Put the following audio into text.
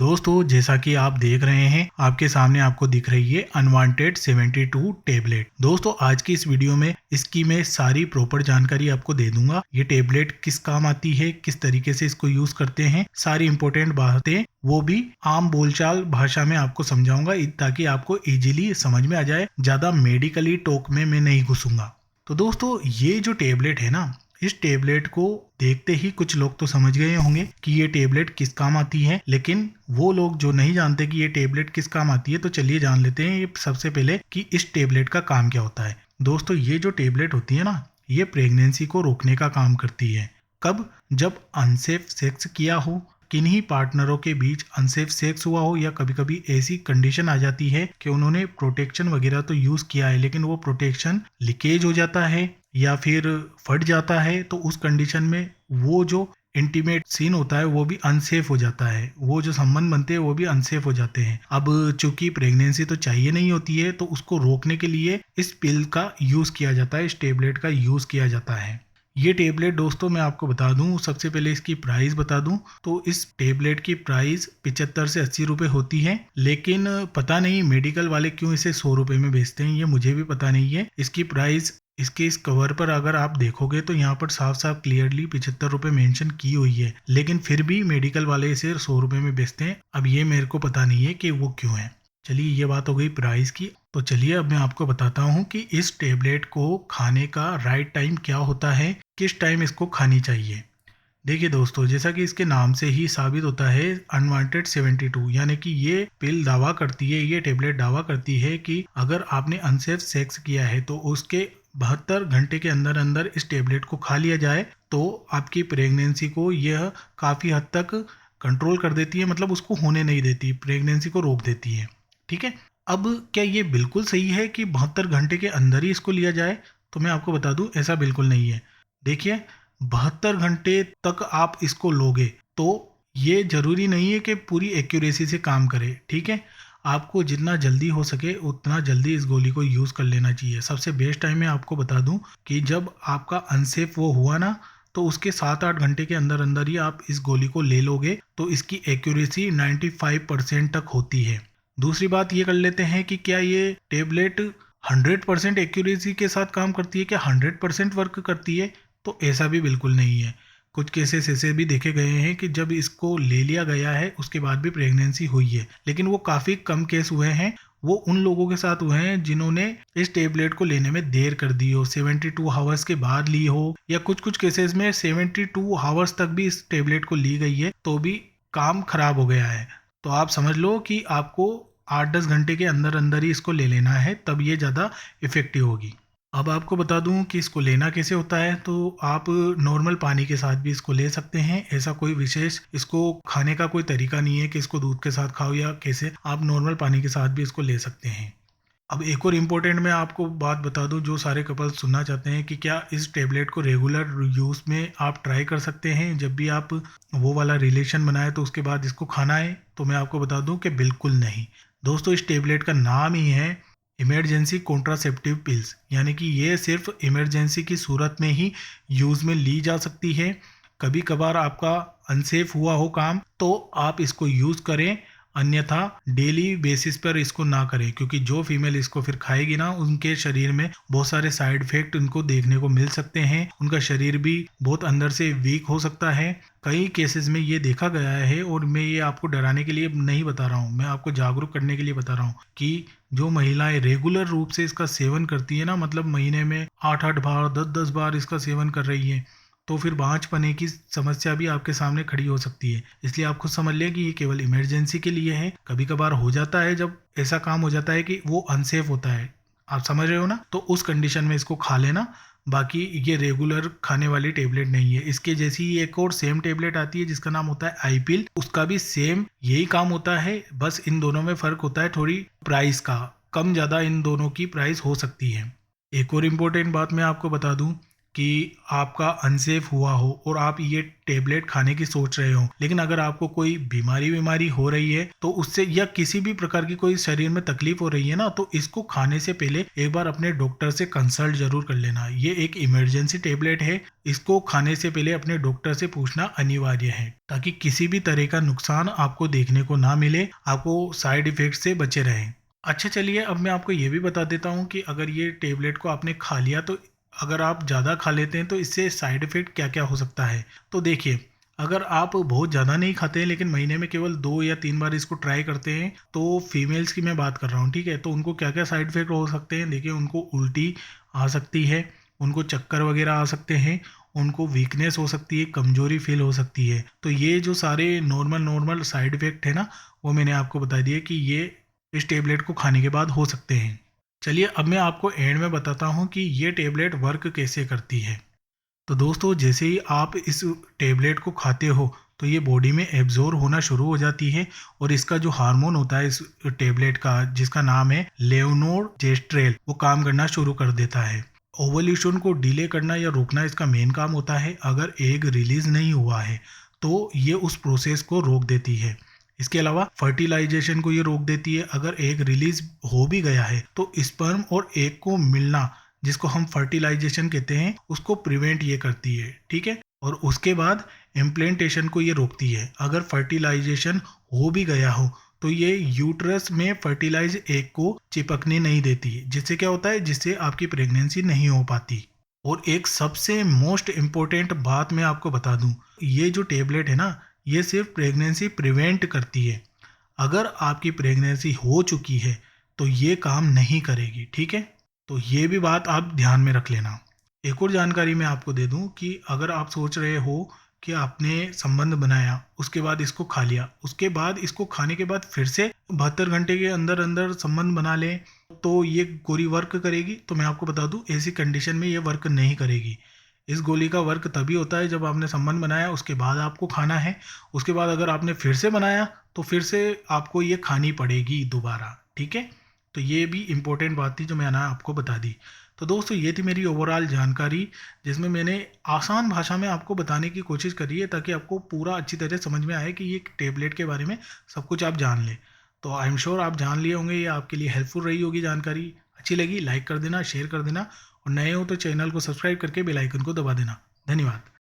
दोस्तों जैसा कि आप देख रहे हैं आपके सामने आपको दिख रही है अनवांटेड 72 टेबलेट। दोस्तों आज की इस वीडियो में इसकी मैं सारी प्रॉपर जानकारी आपको दे दूंगा। ये टेबलेट किस काम आती है, किस तरीके से इसको यूज करते हैं, सारी इंपॉर्टेंट बातें वो भी आम बोलचाल भाषा में आपको समझाऊंगा ताकि आपको इजीली समझ में आ जाए। ज्यादा मेडिकली टॉक में मैं नहीं घुसूंगा। तो दोस्तों ये जो टेबलेट है ना, इस टेबलेट को देखते ही कुछ लोग तो समझ गए होंगे कि ये टेबलेट किस काम आती है, लेकिन वो लोग जो नहीं जानते कि ये टेबलेट किस काम आती है तो चलिए जान लेते हैं ये सबसे पहले कि इस टेबलेट का काम क्या होता है। दोस्तों ये जो टेबलेट होती है ना, ये प्रेगनेंसी को रोकने का काम करती है। कब? जब अनसेफ सेक्स किया हो, किन्हीं पार्टनरों के बीच अनसेफ सेक्स हुआ हो, या कभी कभी ऐसी कंडीशन आ जाती है कि उन्होंने प्रोटेक्शन वगैरह तो यूज किया है लेकिन वो प्रोटेक्शन लीकेज हो जाता है या फिर फट जाता है, तो उस कंडीशन में वो जो इंटीमेट सीन होता है वो भी अनसेफ हो जाता है, वो जो संबंध बनते हैं वो भी अनसेफ हो जाते हैं। अब चूंकि प्रेगनेंसी तो चाहिए नहीं होती है तो उसको रोकने के लिए इस पिल का यूज किया जाता है, इस टेबलेट का यूज किया जाता है। ये टेबलेट दोस्तों मैं आपको बता दूं, सबसे पहले इसकी प्राइस बता दूं तो इस टेबलेट की प्राइस 75 से 80 रुपए होती है। लेकिन पता नहीं मेडिकल वाले क्यों इसे 100 रुपए में बेचते हैं, ये मुझे भी पता नहीं है। इसकी प्राइस इसके इस कवर पर अगर आप देखोगे तो यहाँ पर साफ साफ क्लियरली 75 रुपए मेंशन की हुई है, लेकिन फिर भी मेडिकल वाले इसे 100 रुपए में बेचते हैं। अब ये मेरे को पता नहीं है कि वो क्यों है। चलिए ये बात हो गई प्राइस की। तो चलिए अब मैं आपको बताता हूँ कि इस टेबलेट को खाने का राइट टाइम क्या होता है, किस टाइम इसको खानी चाहिए। देखिए दोस्तों, जैसा कि इसके नाम से ही साबित होता है अनवांटेड 72, यानी कि ये पिल दावा करती है, ये टेबलेट दावा करती है कि अगर आपने अनसेफ सेक्स किया है तो उसके 72 घंटे के अंदर अंदर इस टेबलेट को खा लिया जाए तो आपकी प्रेगनेंसी को यह काफ़ी हद तक कंट्रोल कर देती है, मतलब उसको होने नहीं देती, प्रेगनेंसी को रोक देती है। ठीक है। अब क्या ये बिल्कुल सही है कि 72 घंटे के अंदर ही इसको लिया जाए? तो मैं आपको बता दूं ऐसा बिल्कुल नहीं है। देखिए 72 घंटे तक आप इसको लोगे तो ये जरूरी नहीं है कि पूरी एक्यूरेसी से काम करे। ठीक है, आपको जितना जल्दी हो सके उतना जल्दी इस गोली को यूज़ कर लेना चाहिए। सबसे बेस्ट टाइम मैं आपको बता दूं कि जब आपका अनसेफ वो हुआ ना, तो उसके 7-8 घंटे के अंदर अंदर ही आप इस गोली को ले लोगे तो इसकी एक्यूरेसी 95% तक होती है। दूसरी बात ये कर लेते हैं कि क्या ये टेबलेट 100% एक्यूरेसी के साथ काम करती है, क्या 100% वर्क करती है? तो ऐसा भी बिल्कुल नहीं है। कुछ केसेस ऐसे भी देखे गए हैं कि जब इसको ले लिया गया है उसके बाद भी प्रेगनेंसी हुई है, लेकिन वो काफ़ी कम केस हुए हैं। वो उन लोगों के साथ हुए हैं जिन्होंने इस टेबलेट को लेने में देर कर दी हो, 72 हावर्स के बाद ली हो, या कुछ कुछ केसेस में 72 हावर्स तक भी इस टेबलेट को ली गई है तो भी काम खराब हो गया है। तो आप समझ लो कि आपको 8-10 घंटे के अंदर अंदर ही इसको ले लेना है, तब ये ज़्यादा इफेक्टिव होगी। अब आपको बता दूं कि इसको लेना कैसे होता है। तो आप नॉर्मल पानी के साथ भी इसको ले सकते हैं, ऐसा कोई विशेष इसको खाने का कोई तरीका नहीं है कि इसको दूध के साथ खाओ या कैसे, आप नॉर्मल पानी के साथ भी इसको ले सकते हैं। अब एक और इम्पोर्टेंट मैं आपको बात बता दूं जो सारे कपल सुनना चाहते हैं कि क्या इस टेबलेट को रेगुलर यूज़ में आप ट्राई कर सकते हैं जब भी आप वो वाला रिलेशन बनाए तो उसके बाद इसको खाना है, तो मैं आपको बता दूं कि बिल्कुल नहीं। दोस्तों इस टेबलेट का नाम ही है इमरजेंसी कॉन्ट्रासेप्टिव पिल्स, यानी कि ये सिर्फ इमरजेंसी की सूरत में ही यूज़ में ली जा सकती है। कभी कभार आपका अनसेफ हुआ हो काम तो आप इसको यूज़ करें, अन्यथा डेली बेसिस पर इसको ना करें, क्योंकि जो फीमेल इसको फिर खाएगी ना उनके शरीर में बहुत सारे साइड इफेक्ट उनको देखने को मिल सकते हैं, उनका शरीर भी बहुत अंदर से वीक हो सकता है। कई केसेस में ये देखा गया है, और मैं ये आपको डराने के लिए नहीं बता रहा हूँ, मैं आपको जागरूक करने के लिए बता रहा हूँ कि जो महिलाएं रेगुलर रूप से इसका सेवन करती है ना, मतलब महीने में 8-8 बार 10-10 बार इसका सेवन कर रही है, तो फिर बांझपने की समस्या भी आपके सामने खड़ी हो सकती है। इसलिए आप खुद समझ लें कि ये केवल इमरजेंसी के लिए है। कभी कभार हो जाता है जब ऐसा काम हो जाता है कि वो अनसेफ होता है, आप समझ रहे हो ना, तो उस कंडीशन में इसको खा लेना। बाकी ये रेगुलर खाने वाली टेबलेट नहीं है। इसके जैसी ही एक और सेम टेबलेट आती है जिसका नाम होता है आईपिल, उसका भी सेम यही काम होता है, बस इन दोनों में फर्क होता है थोड़ी प्राइस का, कम ज़्यादा इन दोनों की प्राइस हो सकती है। एक और इम्पोर्टेंट बात मैं आपको बता दूं कि आपका अनसेफ हुआ हो और आप ये टेबलेट खाने की सोच रहे हो, लेकिन अगर आपको कोई बीमारी हो रही है तो उससे, या किसी भी प्रकार की कोई शरीर में तकलीफ हो रही है ना, तो इसको खाने से पहले एक बार अपने डॉक्टर से कंसल्ट जरूर कर लेना। ये एक इमरजेंसी टेबलेट है, इसको खाने से पहले अपने डॉक्टर से पूछना अनिवार्य है, ताकि किसी भी तरह का नुकसान आपको देखने को ना मिले, आपको साइड इफेक्ट से बचे रहें। अच्छा चलिए, अब मैं आपको ये भी बता देता हूँ कि अगर ये टेबलेट को आपने खा लिया तो अगर आप ज़्यादा खा लेते हैं तो इससे साइड इफ़ेक्ट क्या क्या हो सकता है। तो देखिए, अगर आप बहुत ज़्यादा नहीं खाते हैं लेकिन महीने में केवल 2 या 3 बार इसको ट्राई करते हैं, तो फीमेल्स की मैं बात कर रहा हूँ, ठीक है, तो उनको क्या क्या साइड इफ़ेक्ट हो सकते हैं। देखिए, उनको उल्टी आ सकती है, उनको चक्कर वगैरह आ सकते हैं, उनको वीकनेस हो सकती है, कमजोरी फील हो सकती है। तो ये जो सारे नॉर्मल नॉर्मल साइड इफ़ेक्ट है ना, वो मैंने आपको बता दिए कि ये इस टेबलेट को खाने के बाद हो सकते हैं। चलिए, अब मैं आपको एंड में बताता हूँ कि ये टेबलेट वर्क कैसे करती है। तो दोस्तों, जैसे ही आप इस टेबलेट को खाते हो तो ये बॉडी में एब्जॉर्ब होना शुरू हो जाती है, और इसका जो हार्मोन होता है इस टेबलेट का, जिसका नाम है लेवोनोर्जेस्ट्रेल, वो काम करना शुरू कर देता है। ओवल्यूशन को डिले करना या रोकना इसका मेन काम होता है। अगर एग रिलीज नहीं हुआ है तो ये उस प्रोसेस को रोक देती है। इसके अलावा फर्टिलाइजेशन को ये रोक देती है। अगर एग रिलीज हो भी गया है तो स्पर्म और एग को मिलना, जिसको हम फर्टिलाइजेशन कहते हैं, उसको प्रिवेंट ये करती है, ठीक है। और उसके बाद इम्प्लेंटेशन को ये रोकती है। अगर फर्टिलाइजेशन हो भी गया हो तो ये यूट्रस में फर्टिलाइज एग को चिपकने नहीं देती है, जिससे क्या होता है, जिससे आपकी प्रेगनेंसी नहीं हो पाती। और एक सबसे मोस्ट इम्पोर्टेंट बात मैं आपको बता दूं, ये जो टेबलेट है ना, ये सिर्फ प्रेगनेंसी प्रिवेंट करती है। अगर आपकी प्रेगनेंसी हो चुकी है तो ये काम नहीं करेगी, ठीक है। तो ये भी बात आप ध्यान में रख लेना। एक और जानकारी मैं आपको दे दूं कि अगर आप सोच रहे हो कि आपने संबंध बनाया, उसके बाद इसको खा लिया, उसके बाद इसको खाने के बाद फिर से 72 घंटे के अंदर अंदर संबंध बना लें तो ये गोली वर्क करेगी, तो मैं आपको बता दूं, ऐसी कंडीशन में ये वर्क नहीं करेगी। इस गोली का वर्क तभी होता है जब आपने संबंध बनाया, उसके बाद आपको खाना है। उसके बाद अगर आपने फिर से बनाया तो फिर से आपको ये खानी पड़ेगी दोबारा, ठीक है। तो ये भी इम्पोर्टेंट बात थी जो मैंने आपको बता दी। तो दोस्तों, ये थी मेरी ओवरऑल जानकारी, जिसमें मैंने आसान भाषा में आपको बताने की कोशिश करी है, ताकि आपको पूरा अच्छी तरह समझ में आए कि ये टेबलेट के बारे में सब कुछ आप जान लें। तो आई एम श्योर आप जान लिए होंगे, ये आपके लिए हेल्पफुल रही होगी जानकारी। अच्छी लगी लाइक कर देना, शेयर कर देना, और नए हो तो चैनल को सब्सक्राइब करके बेल आइकन को दबा देना। धन्यवाद।